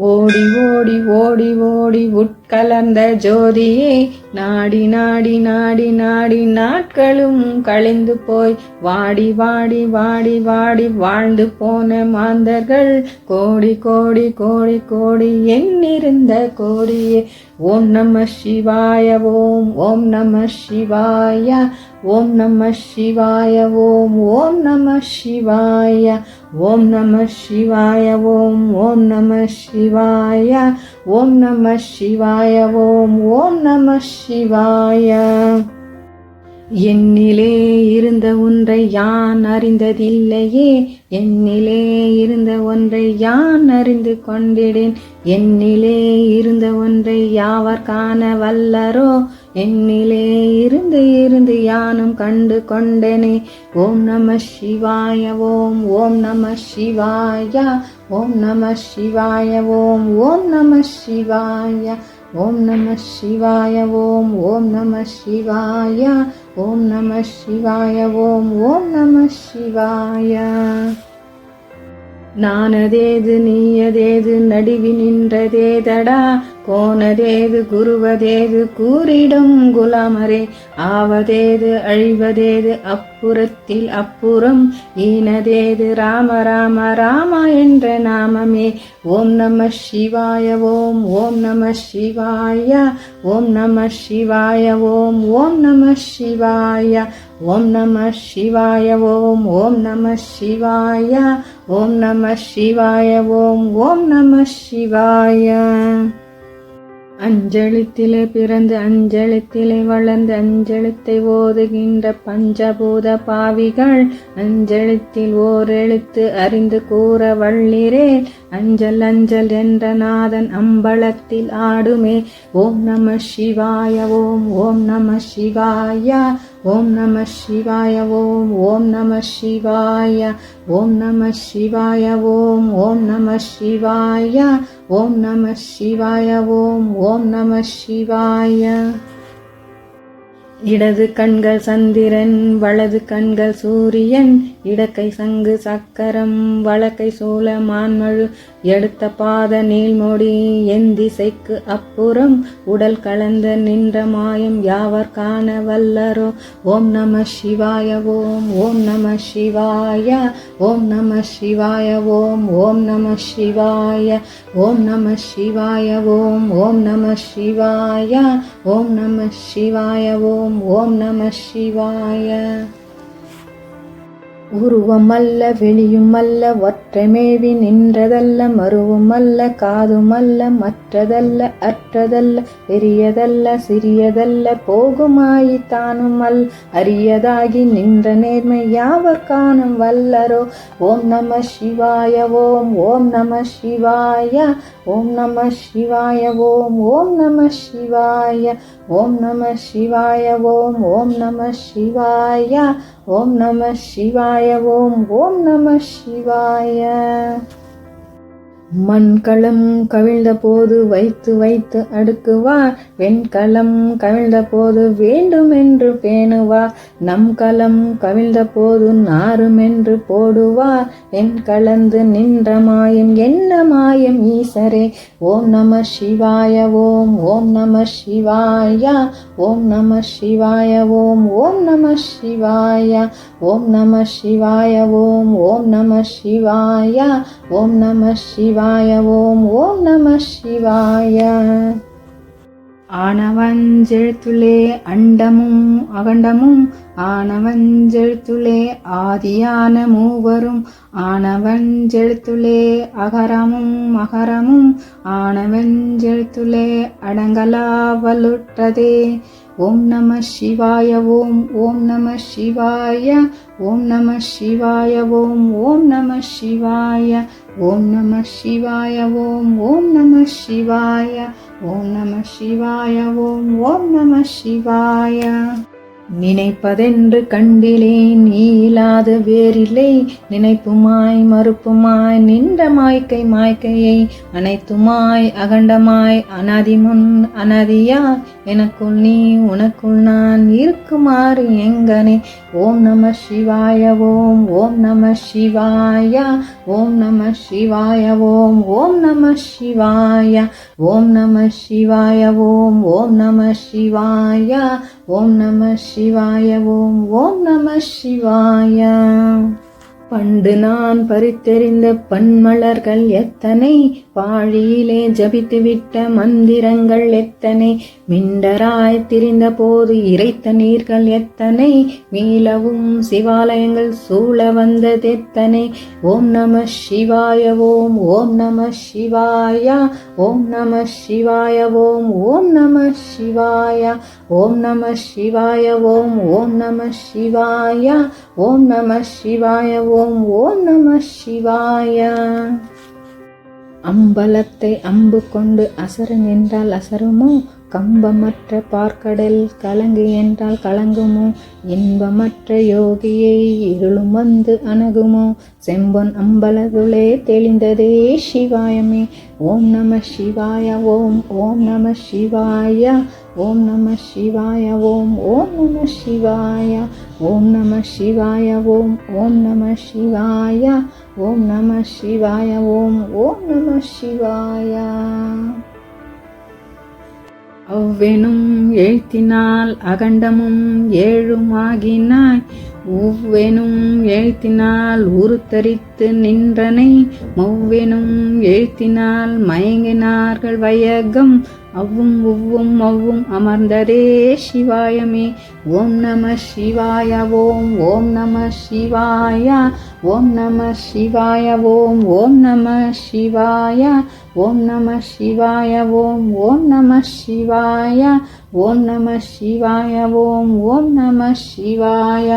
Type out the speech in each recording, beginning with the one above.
ஓடி ஓடி ஓடி ஓடி உட்கலர்ந்த ஜோதியே, நாடி நாடி நாடி நாடி நாட்களும் கழிந்து போய் வாடி வாடி வாடி வாடி வாழ்ந்து போன மாந்தர்கள் கோடி கோடி கோடி கோடி எண்ணிருந்த கோடியே. ஓம் நம சிவாய ஓம் ஓம் நம சிவாய ஓம் நம சிவாய ஓம் ஓம் நம சிவாய ஓம் நம சிவாய ஓம் ஓம் நம சிவாய ஓம் நம சிவாய ஓம் ஓம் நம சிவாய. என்னிலே இருந்த ஒன்றை யான் அறிந்ததில்லையே, என்னிலே இருந்த ஒன்றை யான் அறிந்து கொண்டிடேன். என்னிலே இருந்த ஒன்றை யாவர் காண வல்லரோ, என்னிலே இருந்து இருந்து யானும் கண்டு கொண்டனே. ஓம் நம சிவாய ஓம் ஓம் நம சிவாய ஓம் நம சிவாய ஓம் ஓம் நம சிவாய ஓம் நம சிவாய ஓம் ஓம் நம சிவாய ஓம் நம சிவாய ஓம் ஓம் நம சிவாய. நானதேது நீயதேது நடுவி நின்றதேதடா, கோனதேது குருவதேது கூறிடும் குலாமரே. ஆவதேது அழிவதேது அப்புறத்தில் அப்புறம், ஈனதேது ராம ராம ராமா என்ற நாமமே. ஓம் நம சிவாய ஓம் ஓம் நம சிவாய ஓம் நம சிவாய ஓம் ஓம் நம சிவாய ஓம் நம சிவாய ஓம் ஓம் நம சிவாய ஓம் நம சிவாய ஓம் ஓம் நம சிவாய. அஞ்செழுத்திலே பிறந்து அஞ்செழுத்திலே வளர்ந்து அஞ்செழுத்தை ஓதுகின்ற பஞ்சபூத பாவிகள், அஞ்செழுத்தில் ஓர் எழுத்து அறிந்து கூற வள்ளிரே. அஞ்சல் அஞ்சல் என்ற நாதன் அம்பலத்தில் ஆடுமே. ஓம் நம சிவாய ஓம் ஓம் நம சிவாய ஓம் நம சிவாய ஓம் ஓம் நம சிவாய ஓம் நம சிவாய ஓம் ஓம் நம சிவாய ஓம் நம சிவாய ஓம் ஓம் நம சிவாய. இடது கண்கள் சந்திரன் வலது கண்கள் சூரியன், இடக்கை சங்கு சக்கரம் வலக்கை சூல மான்மழு, எடுத்த பாத நீள்மொழி என் திசைக்கு அப்புறம், உடல் கலந்த நின்ற மாயம் யாவர் காண வல்லரோ. ஓம் நம சிவாய ஓம் ஓம் நம சிவாய ஓம் நம சிவாய ஓம் ஓம் நம சிவாய ஓம் நம சிவாய ஓம் ஓம் நம சிவாய ஓம் நம சிவாய ஓம் ஓம் நம சிவாய. உருவமல்ல வெளியுமல்ல ஒற்றைமேவி நின்றதல்ல, மருவுமல்ல காதுமல்ல மற்றதல்ல அற்றதல்ல, பெரியதல்ல சிறியதல்ல போகுமாயித்தானுமல், அரியதாகி நின்ற நேர்மை யாவர் காணும் வல்லரோ. ஓம் நம சிவாய ஓம் ஓம் நம சிவாய ஓம் நம சிவாய ஓம் ஓம் நம சிவாய ஓம் நம சிவாய ஓம் ஓம் நம சிவாய ஓம் நம சிவாய ஓம் ஓம் நம சிவாய. மண்களம் கவிழ்ந்த போது வைத்து வைத்து அடுக்குவார், வெண்கலம் கவிழ்ந்த போது வேண்டுமென்று பேணுவார், நம் களம் கவிழ்ந்த போது நாருமென்று போடுவார், என் கலந்து நின்ற மாயம் என்ன மாயம் ஈசரே. ஓம் நம சிவாய ஓம் ஓம் நம சிவாய ஓம் நம சிவாய ஓம் ஓம் நம சிவாய ஓம் நம சிவாய ஓம் ஓம் நம சிவாய ஓம் நம சிவாய ஓம் ஓம் நம சிவாய. ஆனவஞ்செழுத்துளே அண்டமும் அகண்டமும், ஆனவஞ்செழுத்துளே ஆதியான மூவரும், ஆனவஞ்செழுத்துளே அகரமும் அகரமும், ஆனவஞ்செழுத்துளே அடங்கலா வலுற்றதே. ஓம் நம சிவாய ஓம் ஓம் நம சிவாய ஓம் நம சிவாய ஓம் ஓம் நம சிவாய ஓம் நம சிவாய ஓம் ஓம் நம சிவாய ஓம் நம சிவாய ஓம் ஓம் நம சிவாய. நினைப்பதென்று கண்டிலேன் நீ இல்லாத வேறில்லை, நினைப்புமாய் மறுப்புமாய் நின்ற மாய்க்கையை அனைத்துமாய் அகண்டமாய் அனாதிமுன் அனாதியாய் எனக்குள் நீ உனக்குள் நான் இருக்குமாறு எங்கனே. ஓம் நம சிவாய ஓம் ஓம் நம சிவாய ஓம் நம சிவாய ஓம் ஓம் நம சிவாய ஓம் நம சிவாய ஓம் ஓம் நம சிவாய ஓம் நம சிவாய ஓம் ஓம் நம சிவாய. பண்டு நான் பறித்தெறிந்த பன்மலர்கள் எத்தனை, பாழியிலே ஜபித்துவிட்ட மந்திரங்கள் எத்தனை, மிண்டராய் திரிந்த போது இறைத்த நீர்கள் எத்தனை, மீளவும் சிவாலயங்கள் சூழ வந்ததெத்தனை. ஓம் நம சிவாய ஓம் ஓம் நம சிவாய ஓம் நம சிவாய ஓம் ஓம் நம சிவாய ஓம் நம சிவாய ஓம் ஓம் நம சிவாய ஓம் நம சிவாய ஓம் ஓம் நம சிவாய. அம்பலத்தை அம்பு கொண்டு அசரும் என்றால் அசருமோ, கம்பமற்ற பார்க்கடல் கலங்கு என்றால் கலங்குமோ, இன்பமற்ற யோகியை இருளும் வந்து அணுகுமோ, செம்பொன் அம்பலதுளே தெளிந்ததே சிவாயமே. ஓம் நம சிவாய ஓம் ஓம் நம சிவாய ஓம் நம சிவாய ஓம் ஓம் நம சிவாய ஓம் நம சிவாய ஓம் ஓம் நம சிவாய ஓம் நம சிவாய ஓம் ஓம் நம சிவாய. அவ்வெனும் எழுத்தினால் அகண்டமும் ஏழுமாகினாய், உவ்வெனும் எழுத்தினால் உருத்தரித்து நின்றனை, மவ்வெனும் எழுத்தினால் மயங்கினார்கள் வையகம், அவ்வும் உவ்வும் அவ்வும் அமர்ந்ததே சிவாயமே. ஓம் நம சிவாய ஓம் ஓம் நம சிவாய ஓம் நம சிவாய ஓம் ஓம் நம சிவாய ஓம் நம சிவாய ஓம் ஓம் நம சிவாய ஓம் நம சிவாய ஓம் ஓம் நம சிவாய.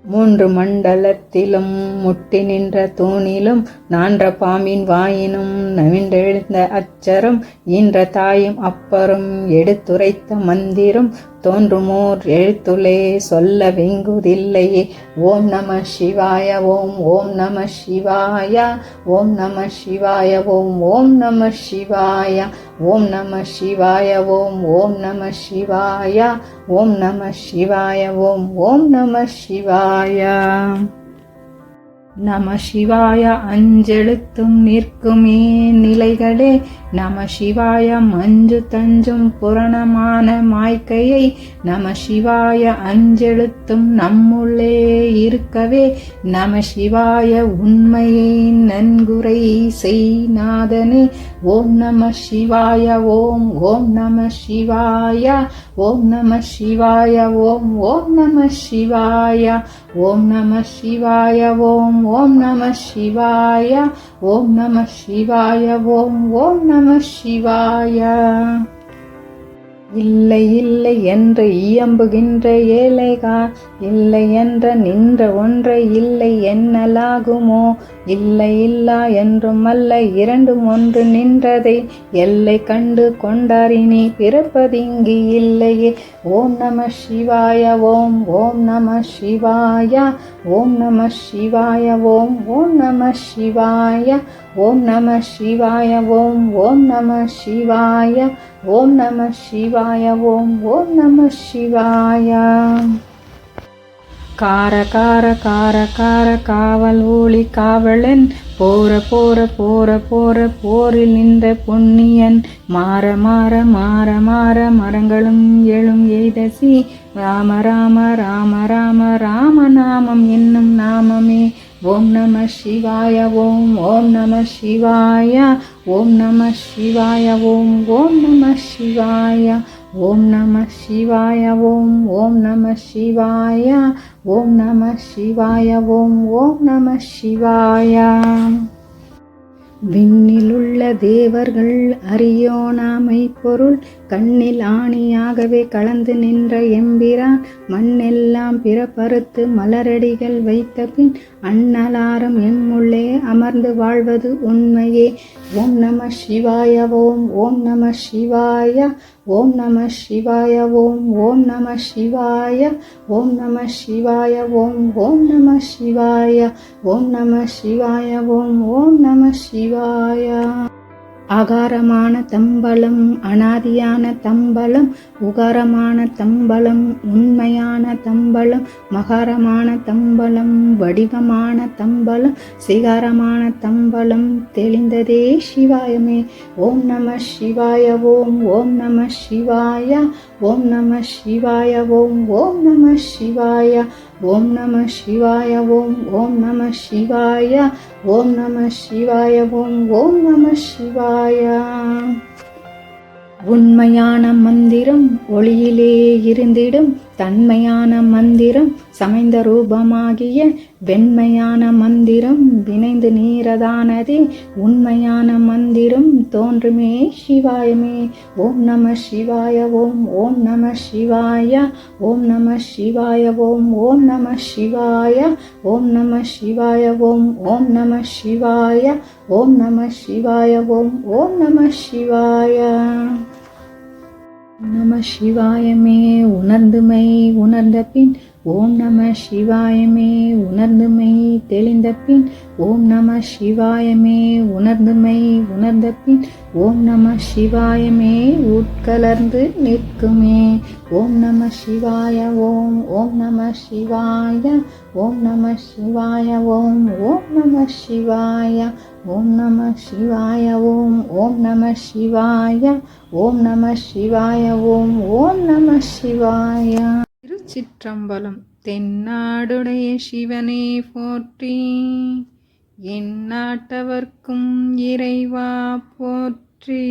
மூன்று மண்டலத்திலும் முட்டி நின்ற தூணிலும் நான்ற பாம்பின் வாயினும் நவின்றெழுந்த அச்சரம் ஈன்ற தாயும் அப்பரும் எடுத்துரைத்த மந்திரம் தோன்றுமோர் எழுத்துளே சொல்ல வெங்குதில்லையே. ஓம் நம சிவாய ஓம் ஓம் நம சிவாய ஓம் நம சிவாய ஓம் ஓம் நம சிவாய ஓம் நம சிவாய ஓம் ஓம் நம சிவாய ஓம் நம சிவாய ஓம் ஓம் நம சிவாய. நம சிவாய அஞ்செழுத்தும் நிற்குமே நிலைகளே, நம சிவாய மஞ்சு தஞ்சும் புரணமான மாய்க்கையை, நம சிவாய அஞ்செழுத்தும் நம்முள்ளே இருக்கவே, நம சிவாய உண்மையை நன்குரை செய் நாதனே. ஓம் நம சிவாய ஓம் ஓம் நம சிவாய ஓம் நம சிவாய ஓம் ஓம் நம சிவாய ஓம் நம சிவாய ஓம் ஓம் நம சிவாய ஓம் நம சிவாய ஓம் ஓம் நம சிவாய. இல்லை இல்லை என்று இயம்புகின்ற ஏழைகார், இல்லை என்ற நின்ற ஒன்றை இல்லை என்னலாகுமோ, இல்லை இல்லா என்றும் அல்ல இரண்டும் ஒன்று நின்றதை எல்லை கண்டு கொண்டாரினி பிறப்பதிங்கு இல்லையே. ஓம் நம சிவாய ஓம் ஓம் நம சிவாய ஓம் நம சிவாய ஓம் ஓம் நம சிவாய ஓம் நம சிவாய ஓம் ஓம் நம சிவாய ஓம் நம சிவாய ஓம் ஓம் நம சிவாய. கார கார கார கார காவல் ஊழி காவலன், போர போர போர போர போரில் நின்ற பொன்னியன், மாற மாற மாற மாற மரங்களும் எழும் எய்தசி, ராம ராம ராம ராம ராம நாமம் என்னும் நாமமே. ஓம் நம சிவாய ஓம் ஓம் நம சிவாய ஓம் நம சிவாய ஓம் ஓம் நம சிவாய ஓம் நம சிவாய ஓம் ஓம் நம சிவாய ஓம் நம சிவாய ஓம் ஓம் நம சிவாய. விண்ணிலுள்ள தேவர்கள் அறியோனாமை பொருள், கண்ணில் ஆணியாகவே கலந்து நின்ற எம்பிரான், மண்ணெல்லாம் பிறப்பறுத்து மலரடிகள் வைத்த பின் அண்ணலாரம் எம்முள்ளே அமர்ந்து வாழ்வது உண்மையே. ஓம் நம சிவாய ஓம் ஓம் நம சிவாய ஓம் நம சிவாய ஓம் ஓம் நம சிவாய ஓம் நம சிவாய ஓம் ஓம் நம சிவாய ஓம் நம சிவாய ஓம் ஓம் நம சிவாய. அகாரமான தம்பலம் அனாதியான தம்பலம் உகாரமான தம்பலம் உண்மையான தம்பலம் மகாரமான தம்பலம் வடிவமான தம்பலம் சிகாரமான தம்பலம் தெளிந்ததே சிவாயமே. ஓம் நம சிவாய ஓம் ஓம் நம சிவாய ஓம் நம சிவாய ஓம் ஓம் நம சிவாய ஓம் நம சிவாய ஓம் ஓம் நம சிவாய ஓம் நம சிவாய ஓம் ஓம் நம சிவாய. உண்மையான மந்திரம் ஒளியிலே இருந்திடும் தன்மையான மந்திரம் சமைந்த ரூபமாகிய வெண்மையான மந்திரம் வினைந்து நீரதானதே உண்மையான மந்திரம் தோன்றுமே சிவாயமே. ஓம் நம சிவாய ஓம் ஓம் நம சிவாய ஓம் நம சிவாய ஓம் ஓம் நம சிவாய ஓம் நம சிவாய ஓம் ஓம் நம சிவாய ஓம் நம சிவாய ஓம் ஓம் நம சிவாய. நம சிவாயமே உணர்ந்துமை உணர்ந்த பின் ஓம் நம சிவாயமே உணர்ந்துமை தெளிந்த பின் ஓம் நம சிவாயமே உணர்ந்துமை உணர்ந்த பின் ஓம் நம சிவாயமே உட்கலர்ந்து நிற்குமே. ஓம் நம சிவாய ஓம் ஓம் நம சிவாய ஓம் நம சிவாய ஓம் ஓம் நம சிவாய ஓம் நம சிவாய ஓம் ஓம் நம சிவாய ஓம் நம சிவாய ஓம் ஓம் நம சிவாய. திருச்சிற்றம்பலம். தென்னாடுடைய சிவனே போற்றி, எந்நாட்டவர்க்கும் இறைவா போற்றி.